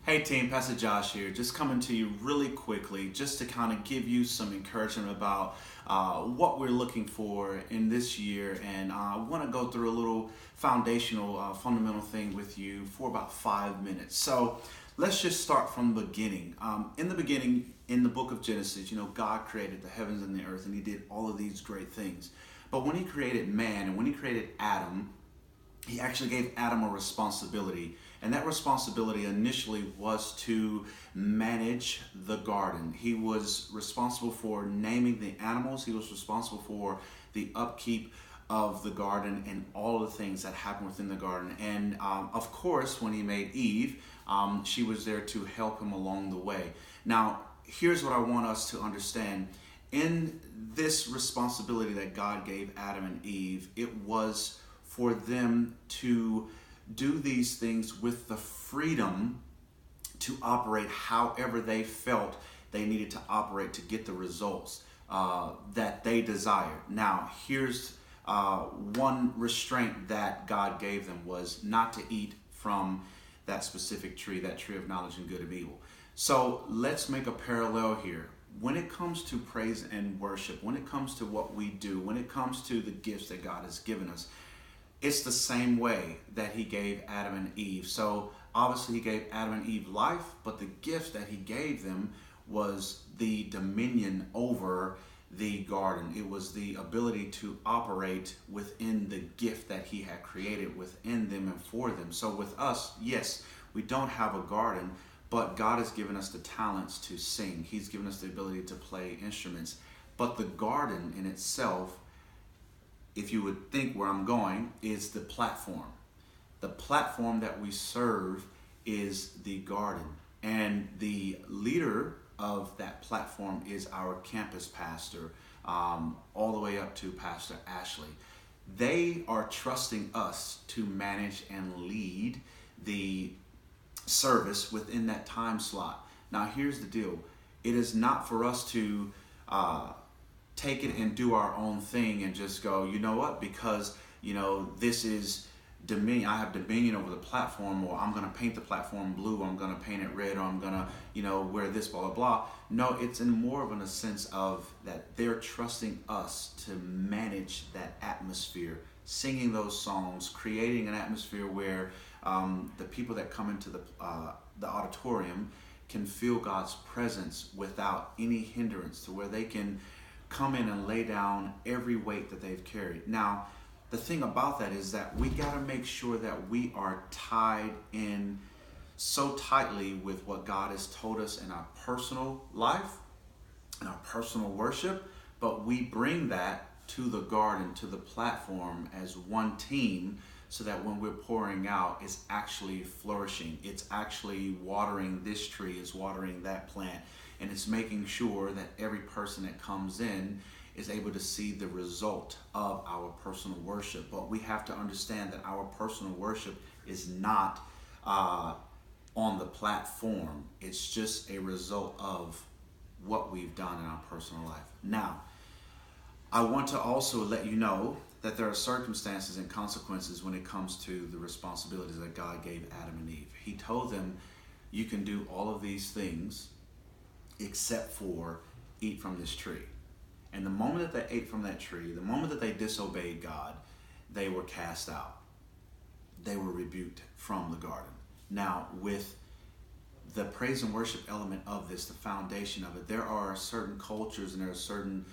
Hey team, Pastor Josh here, just coming to you really quickly just to kind of give you some encouragement about what we're looking for in this year. And I want to go through a little foundational, fundamental thing with you for about 5 minutes. So let's just start from the beginning. In the beginning, in the book of Genesis, God created the heavens and the earth, and he did all of these great things. But when he created man and when he created Adam, he actually gave Adam a responsibility. And that responsibility initially was to manage the garden. He was responsible for naming the animals. He was responsible for the upkeep of the garden and all of the things that happen within the garden. And of course, when he made Eve, she was there to help him along the way. Now, here's what I want us to understand. In this responsibility that God gave Adam and Eve, it was for them to do these things with the freedom to operate however they felt they needed to operate to get the results that they desired. Now, here's one restraint that God gave them was not to eat from that specific tree, that tree of knowledge and good and evil. So let's make a parallel here. When it comes to praise and worship, when it comes to what we do, when it comes to the gifts that God has given us, it's the same way that he gave Adam and Eve. So obviously he gave Adam and Eve life, but the gift that he gave them was the dominion over the garden. It was the ability to operate within the gift that he had created within them and for them. So with us, yes, we don't have a garden, but God has given us the talents to sing. He's given us the ability to play instruments. But the garden in itself, if you would think where I'm going, is the platform. The platform that we serve is the garden. And the leader of that platform is our campus pastor, all the way up to Pastor Ashley. They are trusting us to manage and lead the service within that time slot. Now, here's the deal. It is not for us to take it and do our own thing and just go, you know what, because this is dominion, I have dominion over the platform, or I'm going to paint the platform blue, or I'm going to paint it red, or I'm going to wear this, blah blah blah. No, it's in more of a sense of that they're trusting us to manage that atmosphere, singing those songs, creating an atmosphere where the people that come into the auditorium can feel God's presence without any hindrance, to where they can come in and lay down every weight that they've carried. Now, the thing about that is that we got to make sure that we are tied in so tightly with what God has told us in our personal life and our personal worship, but we bring that to the garden, to the platform as one team, so that when we're pouring out, it's actually flourishing. It's actually watering this tree, it's watering that plant. And it's making sure that every person that comes in is able to see the result of our personal worship. But we have to understand that our personal worship is not on the platform. It's just a result of what we've done in our personal life. Now, I want to also let you know that there are circumstances and consequences when it comes to the responsibilities that God gave Adam and Eve. He told them, you can do all of these things except for eat from this tree. And the moment that they ate from that tree, the moment that they disobeyed God, they were cast out. They were rebuked from the garden. Now, with the praise and worship element of this, the foundation of it, there are certain cultures and there are certain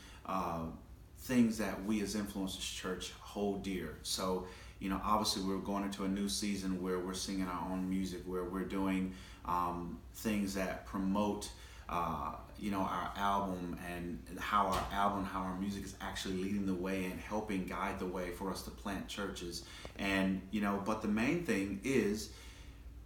things that we as Influencers Church hold dear. So, obviously we're going into a new season where we're singing our own music, where we're doing things that promote our album, and how our music is actually leading the way and helping guide the way for us to plant churches. And, but the main thing is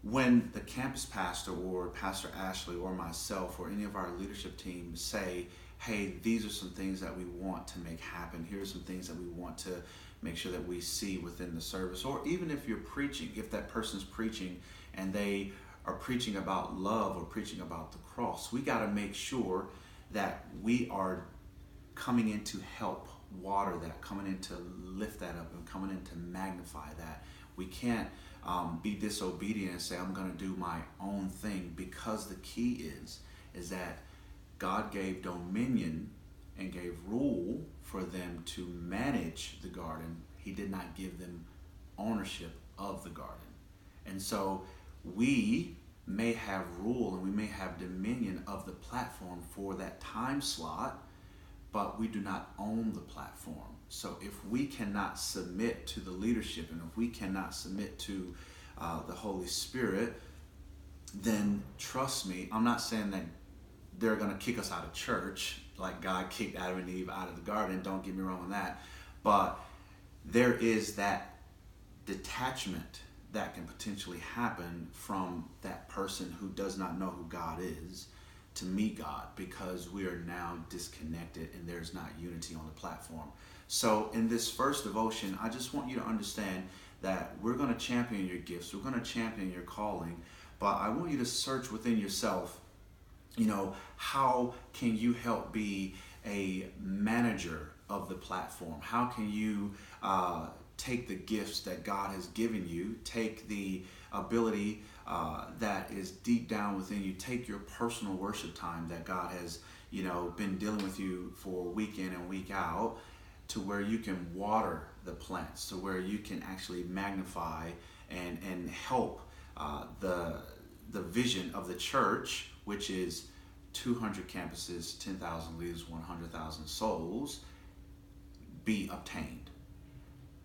when the campus pastor or Pastor Ashley or myself or any of our leadership team say, hey, these are some things that we want to make happen. Here are some things that we want to make sure that we see within the service. Or even if you're preaching, if that person's preaching and they are preaching about love or preaching about the cross, we got to make sure that we are coming in to help water that, coming in to lift that up, and coming in to magnify that. We can't be disobedient and say, I'm going to do my own thing, because the key is that God gave dominion and gave rule for them to manage the garden. He did not give them ownership of the garden. And so we may have rule and we may have dominion of the platform for that time slot, but we do not own the platform. So if we cannot submit to the leadership, and if we cannot submit to the Holy Spirit, then trust me, I'm not saying that they're going to kick us out of church like God kicked Adam and Eve out of the garden. Don't get me wrong on that. But there is that detachment that can potentially happen from that person who does not know who God is to meet God, because we are now disconnected and there's not unity on the platform. So in this first devotion, I just want you to understand that we're going to champion your gifts. We're going to champion your calling. But I want you to search within yourself, how can you help be a manager of the platform? How can you take the gifts that God has given you, take the ability that is deep down within you, take your personal worship time that God has, been dealing with you for week in and week out, to where you can water the plants, to where you can actually magnify and help the vision of the church, which is 200 campuses, 10,000 leaders, 100,000 souls, be obtained.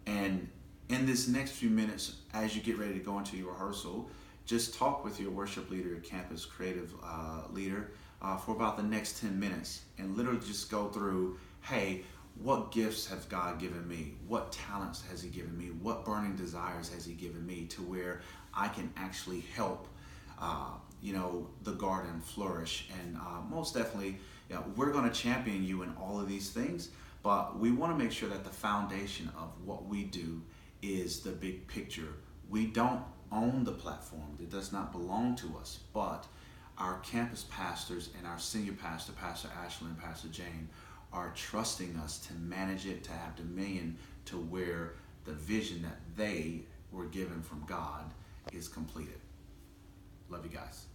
And in this next few minutes, as you get ready to go into your rehearsal, just talk with your worship leader, your campus creative leader, for about the next 10 minutes, and literally just go through, hey, what gifts has God given me? What talents has He given me? What burning desires has He given me, to where I can actually help the garden flourish? And most definitely, we're going to champion you in all of these things, but we want to make sure that the foundation of what we do is the big picture. We don't own the platform. It does not belong to us, but our campus pastors and our senior pastor, Pastor Ashley and Pastor Jane, are trusting us to manage it, to have dominion, to where the vision that they were given from God is completed. Love you guys.